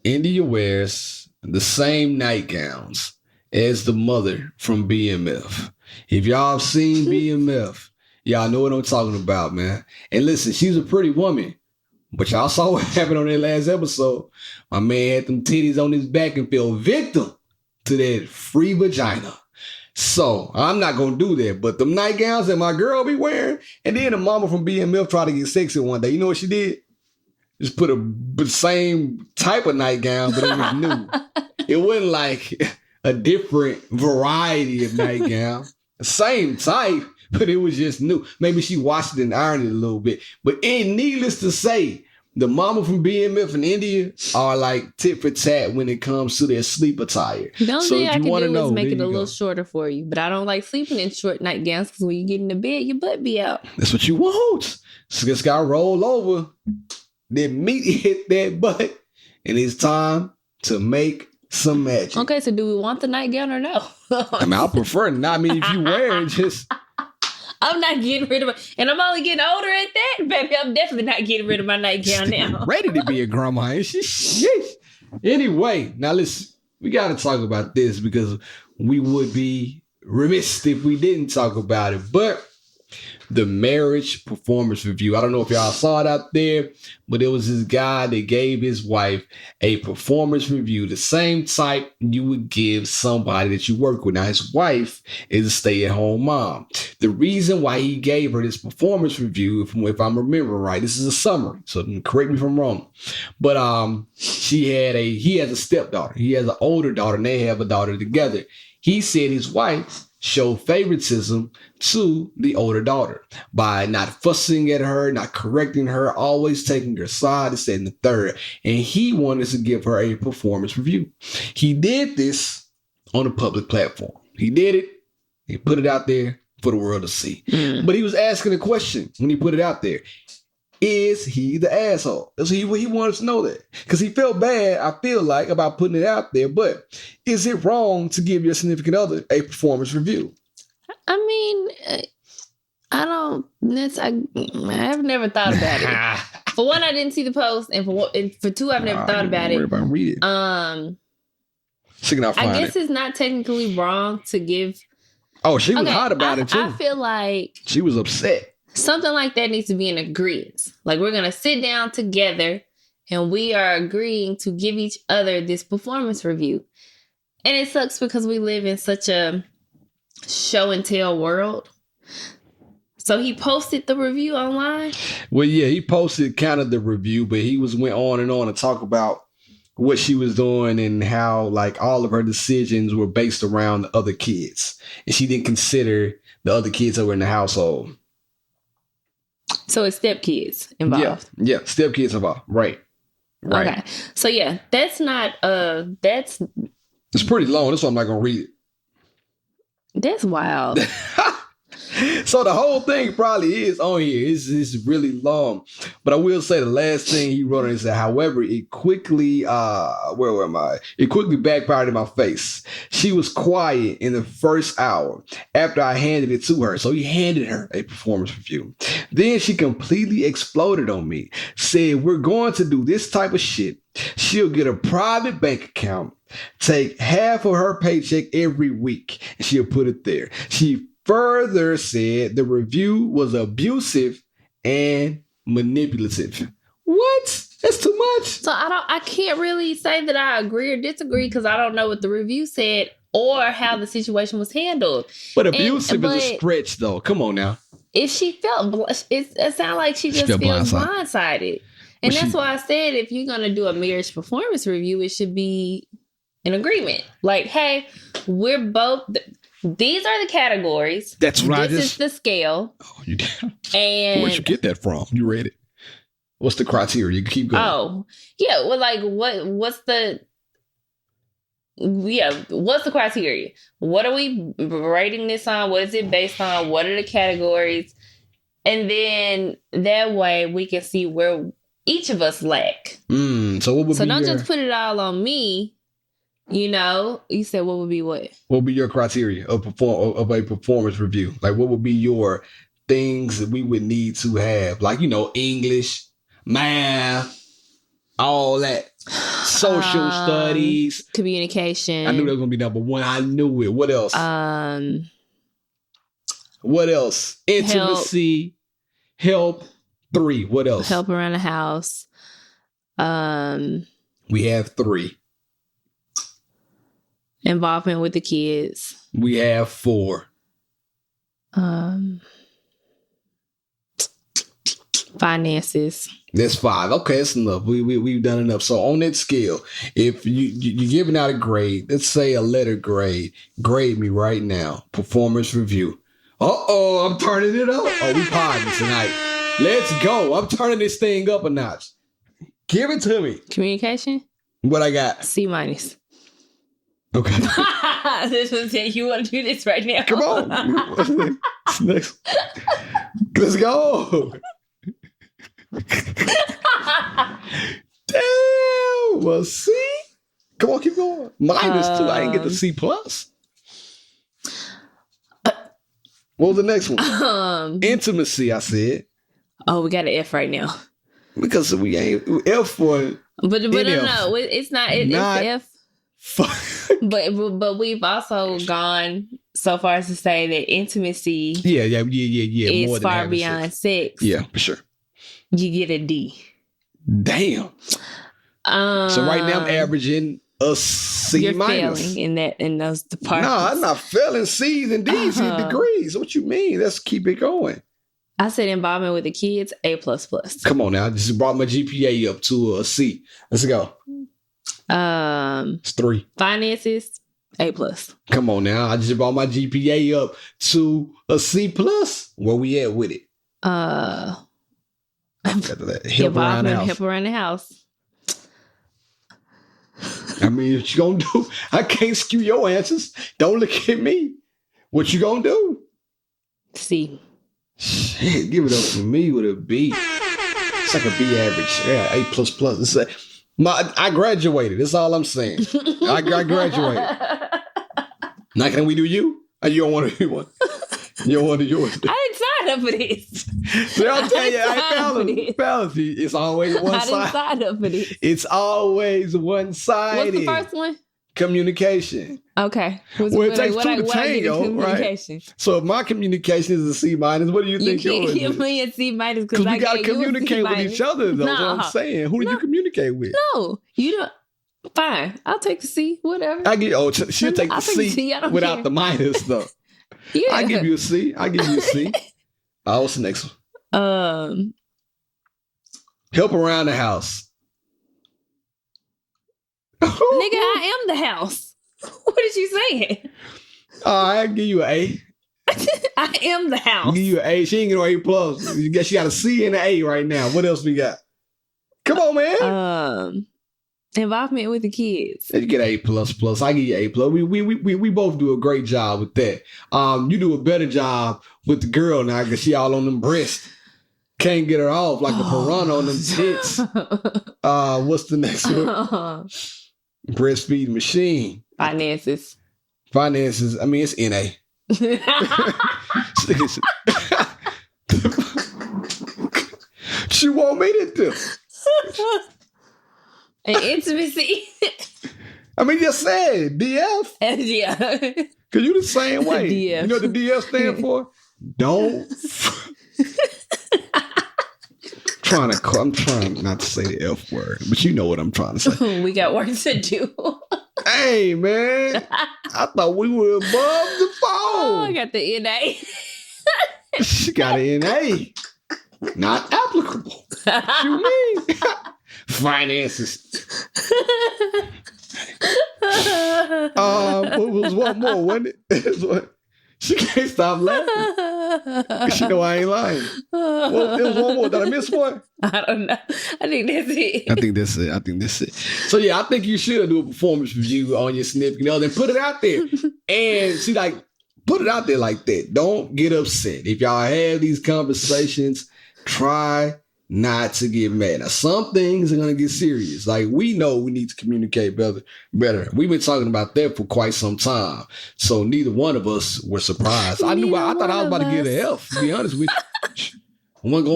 India wears the same nightgowns as the mother from BMF. If y'all have seen BMF, y'all know what I'm talking about, man. And listen, she's a pretty woman, but y'all saw what happened on that last episode. My man had them titties on his back and fell victim to that free vagina. So I'm not going to do that, but them nightgowns that my girl be wearing, and then the mama from BMF tried to get sexy one day. You know what she did? Just put the same type of nightgown, but it was new. It wasn't like a different variety of nightgown. Same type, but it was just new. Maybe she washed it and ironed it a little bit. But needless to say, the mama from BMF in India are like tit for tat when it comes to their sleep attire. The only thing I can do is make it a little shorter for you. But I don't like sleeping in short nightgowns because when you get in the bed, your butt be out. That's what you want. So just got to roll over. Then meat hit that butt, and it's time to make some magic. Okay, so do we want the nightgown or no? I mean, I prefer not. I mean, if you wear it, just... I'm not getting rid of it. And I'm only getting older at that, baby. I'm definitely not getting rid of my nightgown now. Ready to be a grandma, ain't she? Sheesh. Anyway, now listen, we got to talk about this because we would be remiss if we didn't talk about it. But the marriage performance review. I don't know if y'all saw it out there, but there was this guy that gave his wife a performance review, the same type you would give somebody that you work with. Now, his wife is a stay-at-home mom. The reason why he gave her this performance review, if I'm remembering right, this is a summary, so correct me if I'm wrong. But he has a stepdaughter. He has an older daughter, and they have a daughter together. He said his wife showed favoritism to the older daughter by not fussing at her, not correcting her, always taking her side, this, that, and the third. And he wanted to give her a performance review. He did this on a public platform. He did it. He put it out there for the world to see. But he was asking a question when he put it out there. Is he the asshole? That's what he wanted to know that. Because he felt bad, I feel like, about putting it out there. But is it wrong to give your significant other a performance review? I mean, I've never thought about it. For one, I didn't see the post. And for two, I've never thought about it. Read it. I guess it's not technically wrong to give. Oh, she was hot about it too. I feel like she was upset. Something like that needs to be an agreement. Like, we're going to sit down together and we are agreeing to give each other this performance review. And it sucks because we live in such a show and tell world. So he posted the review online? Well, yeah, he posted kind of the review, but he went on and on to talk about what she was doing and how, like, all of her decisions were based around the other kids. And she didn't consider the other kids that were in the household. So it's stepkids involved. Yeah, stepkids involved. Right. Okay. So yeah, that's not it's pretty long. That's why I'm not gonna read it. That's wild. So the whole thing probably is on here. It's really long. But I will say the last thing he wrote on it said, however, it quickly It quickly backfired in my face. She was quiet in the first hour after I handed it to her. So he handed her a performance review. Then she completely exploded on me. Said, we're going to do this type of shit. She'll get a private bank account, take half of her paycheck every week, and she'll put it there. She further said the review was abusive and manipulative. What? That's too much. So I can't really say that I agree or disagree because I don't know what the review said or how the situation was handled. But abusive is a stretch, though. Come on now. If she felt, it sounds like she just feels blindsided. And that's why I said if you're going to do a marriage performance review, it should be an agreement. Like, hey, we're both... These are the categories. That's right. This is the scale. Oh, you did. And where'd you get that from? You read it. What's the criteria? You keep going. Oh, yeah. Well, like, what's the criteria? What are we rating this on? What is it based on? What are the categories? And then that way we can see where each of us lack. So what would be don't just put it all on me. You know, you said what would be what? What would be your criteria of a performance review? Like, what would be your things that we would need to have? Like, English, math, all that. Social studies. Communication. I knew that was going to be number one. I knew it. What else? What else? Intimacy. Help. 3. What else? Help around the house. We have 3. Involvement with the kids. We have 4. Finances. That's 5. Okay, that's enough. We've done enough. So on that scale, if you're giving out a grade, let's say a letter grade, grade me right now. Performance review. I'm turning it up. Oh, we podding tonight. Let's go. I'm turning this thing up a notch. Give it to me. Communication. What I got? C-. Okay. This was it. You want to do this right now? Come on. Next. Let's go. Damn. Well, C. Come on, keep going. -2. I didn't get the C+. What was the next one? Intimacy, I said. Oh, we got an F right now. Because we ain't F for. But no, it's not. It's F. But we've also gone so far as to say that intimacy is more far beyond sex. Yeah, for sure. You get a D. Damn. So right now I'm averaging a C-. You're failing in those departments. No, I'm not failing. C's and D's in degrees. What you mean? Let's keep it going. I said involvement with the kids, A++. Come on now. I just brought my GPA up to a C. Let's go. It's 3. Finances, A+. Come on now. I just brought my GPA up to a C+. Where we at with it? Help around the house. Help around the house. I mean, what you gonna do? I can't skew your answers. Don't look at me. What you gonna do? C. Shit, give it up for me with a B. It's like a B average. Yeah, A++. It's I graduated. That's all I'm saying. I graduated. Now, can we do you? Or you don't want to do one? You don't want to do yours? I didn't sign up for this. So I'll tell you, fellas, it's always one-sided. I didn't sign up for this. It's always one-sided. What's the first one? Communication. Okay. It takes 2 to tango, right? So if my communication is a C-, what do you think yours is? You can't give me a C- because we got to communicate with each other, though. That's what I'm saying. Who do you communicate with? No, you don't. Fine. I'll take the C, whatever. She'll take the C without the minus, though. Yeah. I give you a C. What's the next one? Help around the house. Nigga, I am the house. What did you say? I give you an A. I am the house. Give you an A. She ain't get no A+. She got a C and an A right now. What else we got? Come on, man. Involvement with the kids. You get A++. I give you A++. We both do a great job with that. You do a better job with the girl now because she all on them breasts. Can't get her off like a piranha on them tits. What's the next one? Breastfeeding machine. Finances. I mean, it's NA. She want me to do. And intimacy. I mean, you said DF. Yeah. Because you the same way. DF. You know what the DF stand for? Don't. I'm trying not to say the F word, but you know what I'm trying to say. We got work to do. Hey, man. I thought we were above the phone. Oh, I got the NA. She got an NA. Not applicable. What you mean? Finances. What was one more, wasn't it? She can't stop laughing. She know I ain't lying. Well, there was one more. Did I miss one? I don't know. I think that's it. So yeah, I think you should do a performance review on your significant other and put it out there. And see, like, put it out there like that. Don't get upset. If y'all have these conversations, try not to get mad. Now, some things are going to get serious. Like, we know we need to communicate better. We've been talking about that for quite some time. So neither one of us were surprised. I thought I was about to get an F, to be honest with you. Wasn't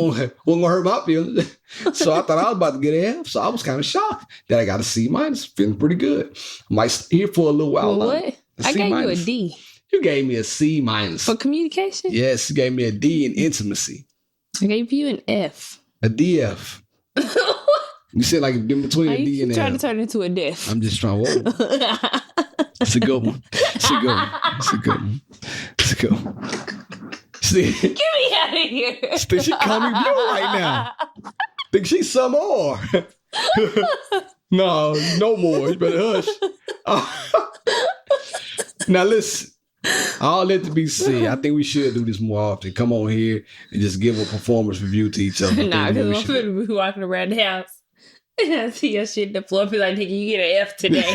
gonna hurt my feelings. So I thought I was about to get an F. So I was kind of shocked that I got a C-. Feeling pretty good. I might stay here for a little while. What? I gave you a D. You gave me a C-. For communication? Yes, you gave me a D in intimacy. I gave you an F. A DF. You said like in between a D and an F. Trying to turn into a death. I'm just trying. Whoa. It's a good one. See, get me out of here. She coming blue right now. Think she's some more. No more. You better hush. Now listen. All that to be said, I think we should do this more often. Come on here and just give a performance review to each other. Nah, because I'm going to be walking around the house and I see your shit in the floor. Be like, nigga, you get an F today.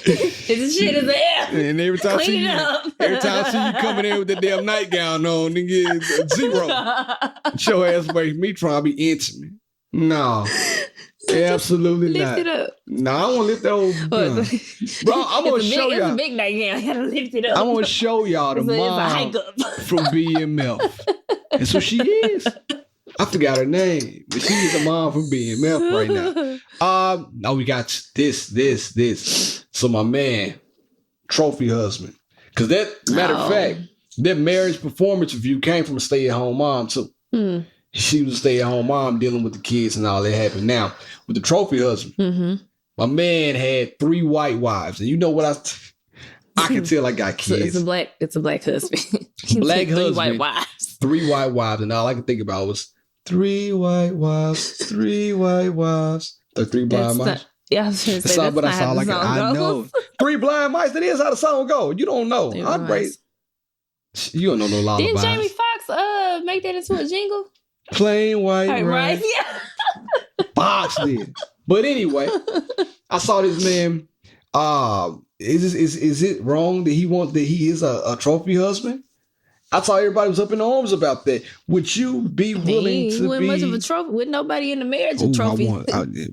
This shit is an F. And every time I see you coming in with the damn nightgown on, nigga, 0. Show ass away from me trying to be intimate. No. Absolutely not. Lift it up. No, I want to lift that old gun. Bro, I'm going to show y'all. It's a big nightgown. You got to lift it up. I'm going to show y'all the mom from BMF. And so she is. I forgot her name, but she is a mom from BMF right now. Now we got this. So my man, trophy husband. Because that, matter of fact, that marriage performance review came from a stay-at-home mom too. She was a stay-at-home mom dealing with the kids and all that happened. Now, with the trophy husband, my man had 3 white wives. And you know what I can tell I got kids. So it's a black husband. Black husband. 3 white wives. 3 white wives. And all I could think about was 3 white wives, 3 white wives. The 3 blind mice. Yeah, I was going to say but I saw like I know. 3 blind mice. That is how the song goes. You don't know. You don't know no lullabies. Didn't Jamie Foxx make that into a jingle? Plain white rice. Yeah. Fox did. But anyway, I saw this man. Is it wrong that he is a trophy husband? I saw everybody was up in arms about that. Would you be willing to be much of a trophy? With nobody in the marriage a trophy?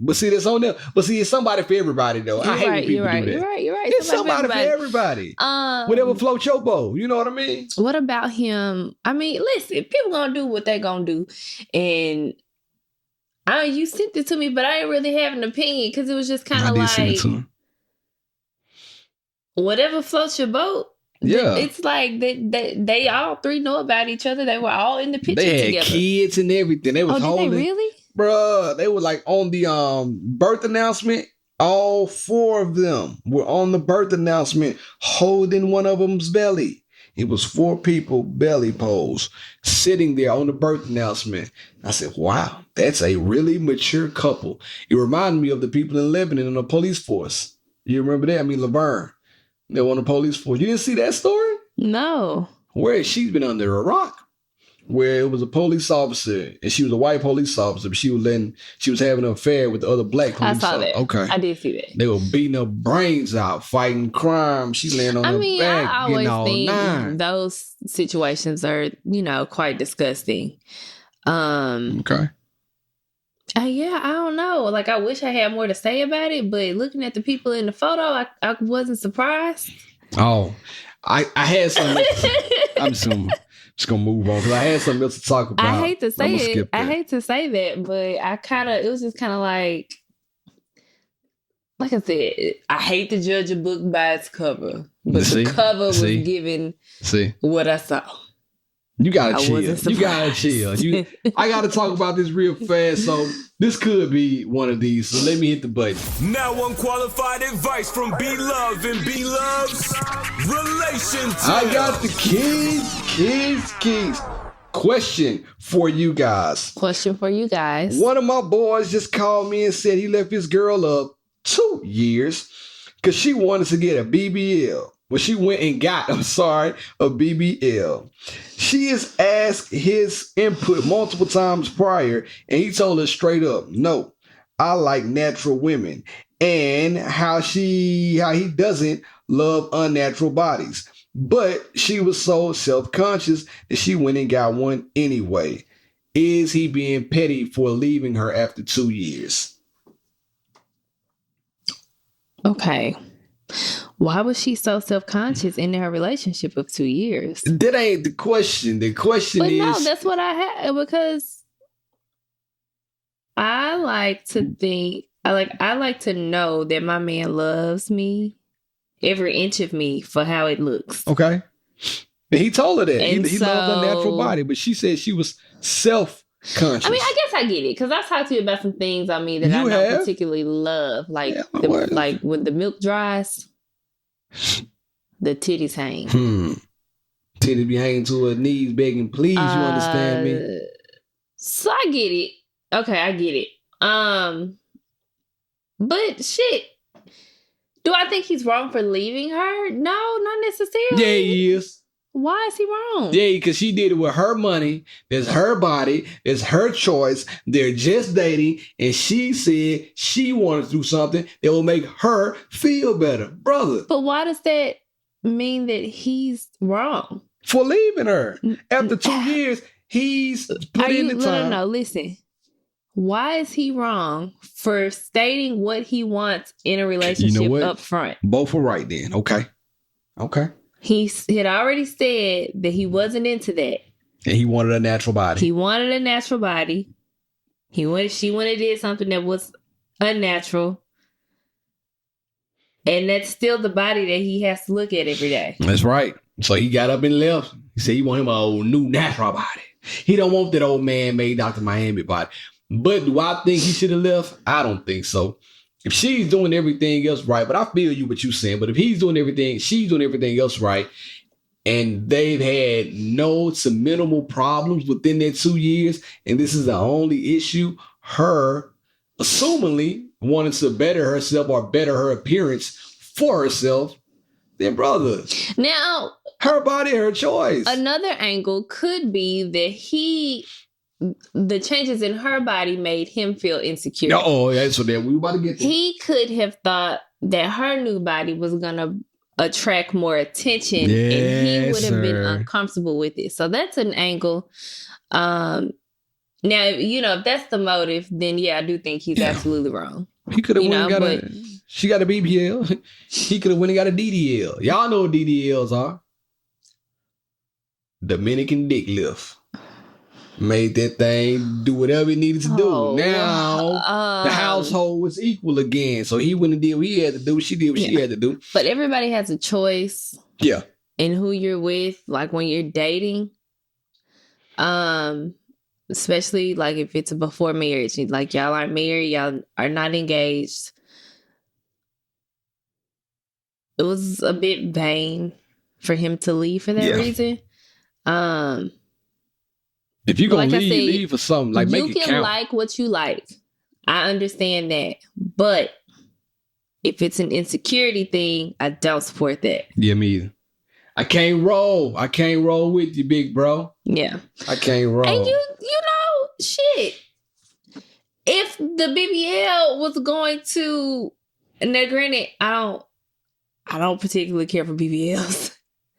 But see, that's on them. But see, it's somebody for everybody though. I hate when people do that. You're right. It's somebody for everybody. Whatever floats your boat. You know what I mean? What about him? I mean, listen, people gonna do what they gonna do, and you sent it to me, but I didn't really have an opinion because it was just kind of like whatever floats your boat. Yeah, it's like they all 3 know about each other. They were all in the picture together. They had kids and everything. They was holding. Did they really? Bruh, they were like on the birth announcement. All 4 of them were on the birth announcement holding one of them's belly. It was 4 people belly pose sitting there on the birth announcement. I said, wow, that's a really mature couple. It reminded me of the people in Lebanon in the police force. You remember that? I mean, Laverne. They were on the police force. You didn't see that story? No. Where she's been under a rock. where it was a police officer and she was a white police officer, but she was having an affair with the other black police officer. I saw that. Okay. I did see that. They were beating her brains out, fighting crime. She laying on her back. I always think those situations are, quite disgusting. Okay. Yeah, I don't know. Like, I wish I had more to say about it, but looking at the people in the photo, I wasn't surprised. Oh, I had something. I'm just gonna move on because I had something else to talk about. I hate to say it. I hate to say that, but it was just kind of like I said, I hate to judge a book by its cover, but the cover was giving what I saw. You gotta chill. You gotta chill. I gotta talk about this real fast. So this could be one of these. So let me hit the button. Now unqualified advice from B-Love and B-Love's Relation Tales. I got the keys. Question for you guys. One of my boys just called me and said he left his girl up 2 years because she wanted to get a BBL. Well, she went and got, a BBL. She has asked his input multiple times prior, and he told her straight up, no, I like natural women, and how he doesn't love unnatural bodies. But she was so self-conscious that she went and got one anyway. Is he being petty for leaving her after 2 years? Okay. Why was she so self-conscious in her relationship of 2 years? That ain't the question. The question is... no, that's what I had, because I like to think... I like to know that my man loves me, every inch of me, for how it looks. Okay. And he told her that. He loved her natural body, but she said she was self-conscious. I guess I get it, because I've talked to you about some things, that I don't particularly love. Like, like when the milk dries... the titties hang. Titties be hanging to her knees begging, please, you understand me? So I get it. Okay, I get it. But shit. Do I think he's wrong for leaving her? No, not necessarily. Yeah, he is. Why is he wrong? Yeah, because she did it with her money. There's her body. It's her choice. They're just dating. And she said she wanted to do something that will make her feel better. Brother. But why does that mean that he's wrong? For leaving her. After 2 years, he's put in the time. No, listen. Why is he wrong for stating what he wants in a relationship up front? Both are right then. Okay. He had already said that he wasn't into that. And he wanted a natural body. She wanted to do something that was unnatural. And that's still the body that he has to look at every day. That's right. So he got up and left. He said he want him a old new natural body. He don't want that old man-made Dr. Miami body. But do I think he should have left? I don't think so. If she's doing everything else right, but I feel you what you're saying, but if she's doing everything else right, and they've had some minimal problems within that 2 years, and this is the only issue, her assumingly wanting to better herself or better her appearance for herself, then brother. Now, her body, her choice. Another angle could be that the changes in her body made him feel insecure. Oh, yeah, so then we were about to get there. He could have thought that her new body was going to attract more attention, and he would have been uncomfortable with it. So that's an angle. Now, if that's the motive, then I do think he's absolutely wrong. He could have she got a BBL. He could have went and got a DDL. Y'all know what DDLs are. Dominican dick lift. Made that thing do whatever it needed to do. Now the household was equal again. So he went and did what he had to do. She did what she had to do. But everybody has a choice. Yeah. In who you're with, like when you're dating. Especially like if it's before marriage. Like y'all aren't married, y'all are not engaged. It was a bit vain for him to leave for that reason. If you're going to leave for something, like make it count. You can like what you like. I understand that. But if it's an insecurity thing, I don't support that. Yeah, me either. I can't roll. I can't roll with you, big bro. Yeah. I can't roll. And you know, shit. If the BBL was going to, now granted, I don't particularly care for BBLs.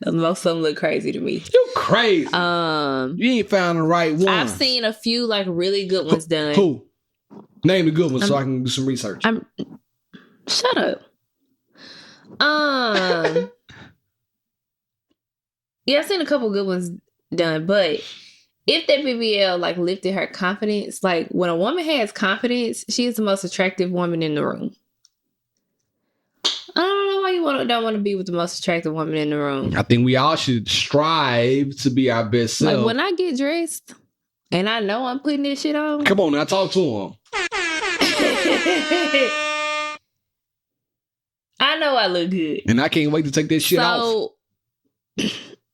Most of them look crazy to me. You crazy. You ain't found the right one. I've seen a few like really good ones done. Who? Name the good ones so I can do some research. Shut up. Yeah, I've seen a couple good ones done, but if that BBL like lifted her confidence, like when a woman has confidence, she is the most attractive woman in the room. I don't know why you don't want to be with the most attractive woman in the room. I think we all should strive to be our best self. Like when I get dressed and I know I'm putting this shit on. Come on now, talk to him. I know I look good. And I can't wait to take this shit off.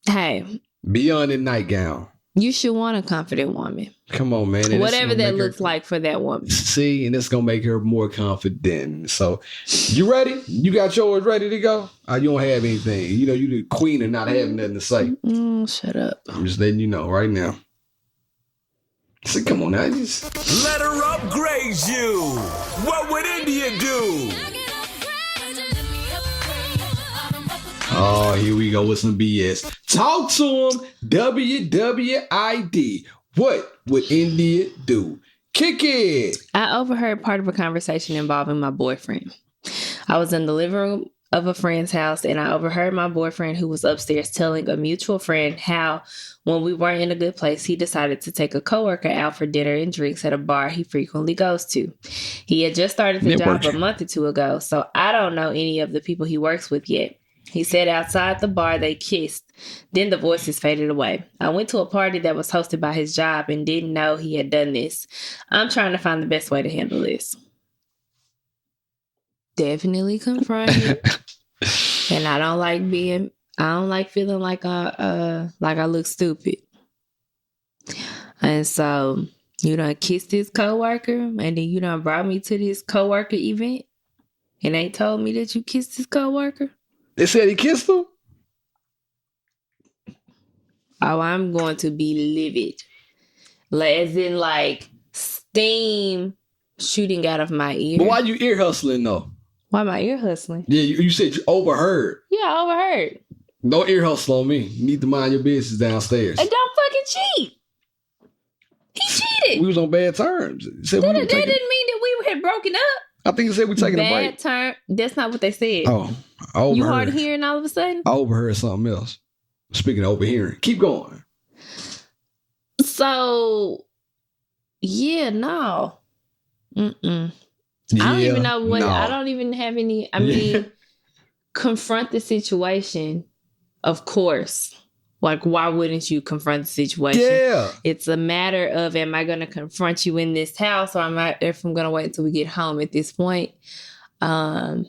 Hey. Beyond the nightgown. You should want a confident woman. Come on, man. Whatever that looks like for that woman. See, and it's going to make her more confident. So, you ready? You got yours ready to go? You don't have anything. You know, you the queen and not having nothing to say. Shut up. I'm just letting you know right now. So, come on now. Let her upgrade you. What would India do? Oh, here we go with some BS. Talk to him. WWID. What would India do? Kick it. I overheard part of a conversation involving my boyfriend. I was in the living room of a friend's house and I overheard my boyfriend, who was upstairs, telling a mutual friend how when we weren't in a good place, he decided to take a coworker out for dinner and drinks at a bar he frequently goes to. He had just started the job a month or two ago, so I don't know any of the people he works with yet. He said outside the bar they kissed. Then the voices faded away. I went to a party that was hosted by his job and didn't know he had done this. I'm trying to find the best way to handle this. Definitely confront it. And I don't like feeling like I look stupid. And so you done kissed this coworker and then you done brought me to this coworker event and ain't told me that you kissed this coworker? They said he kissed him? Oh, I'm going to be livid. As in, like, steam shooting out of my ear. But why you ear hustling, though? Why am I ear hustling? Yeah, you said you overheard. Yeah, I overheard. No ear hustle on me. You need to mind your business downstairs. And don't fucking cheat. He cheated. We was on bad terms. That didn't mean that we had broken up. I think they said we're taking a break. Bad term. That's not what they said. Oh, I overheard. You hard of hearing all of a sudden? I overheard something else. Speaking of overhearing, keep going. So, yeah, no. Yeah, I don't even know what. No. I don't even have any. I mean, confront the situation. Of course. Like, why wouldn't you confront the situation? Yeah. It's a matter of, am I going to confront you in this house, or if I'm going to wait until we get home at this point? I'll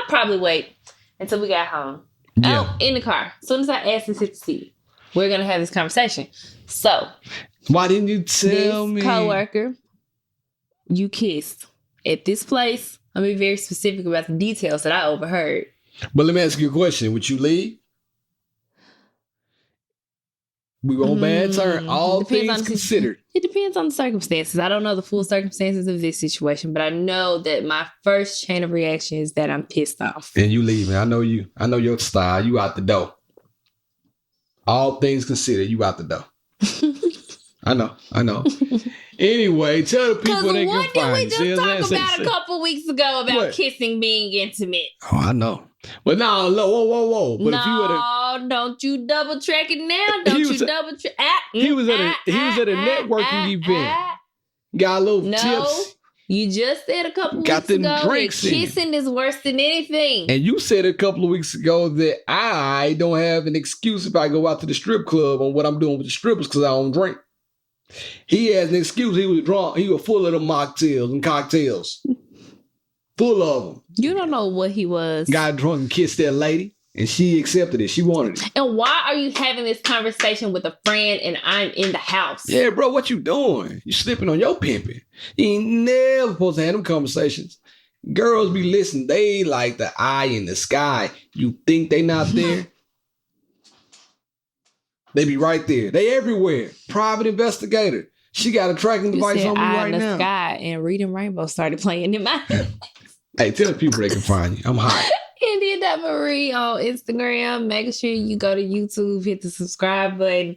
probably wait until we got home. Yeah. Oh, in the car. As soon as I ask this hit the seat, we're going to have this conversation. So. Why didn't you tell me? This coworker, you kissed at this place. I'm going to be very specific about the details that I overheard. But let me ask you a question. Would you leave? We were on bad terms. All things considered. It depends on the circumstances. I don't know the full circumstances of this situation, but I know that my first chain of reaction is that I'm pissed off. And you leaving. I know you. I know your style. You out the door. All things considered, you out the door. I know. Anyway, tell the people they can find. What did we just talk about a couple weeks ago about kissing being intimate? Oh, I know. But now, whoa. But no, if you don't you double track it now. Don't you double track. He was at a networking event. Got a little tips. You just said a couple weeks ago that kissing is worse than anything. And you said a couple of weeks ago that I don't have an excuse if I go out to the strip club on what I'm doing with the strippers because I don't drink. He has an excuse. He was drunk. He was full of the mocktails and cocktails. Full of them. You don't know what he was. Got drunk and kissed that lady, and she accepted it. She wanted it. And why are you having this conversation with a friend and I'm in the house? Yeah, bro, what you doing? You slipping on your pimping. You ain't never supposed to have them conversations. Girls be listening. They like the eye in the sky. You think they not there? They be right there. They everywhere. Private investigator. She got a tracking device on me right now. The sky and Reading Rainbow started playing in my head. Hey, tell the people they can find you. I'm hot. India.Marie on Instagram. Make sure you go to YouTube, hit the subscribe button.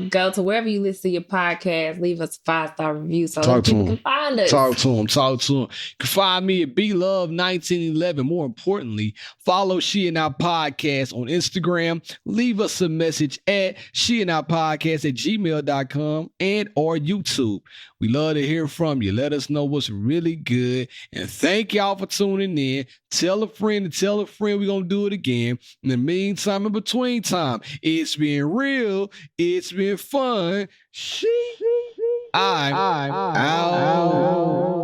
Go to wherever you listen to your podcast. Leave us a 5-star review so people can find us. Talk to them. You can find me at BLove1911. More importantly, follow She and I Podcast on Instagram. Leave us a message at sheandipodcast@gmail.com and or YouTube. We love to hear from you. Let us know what's really good. And thank y'all for tuning in. Tell a friend to tell a friend we're going to do it again. In the meantime, in between time, it's been real. It's been fun. I'm out.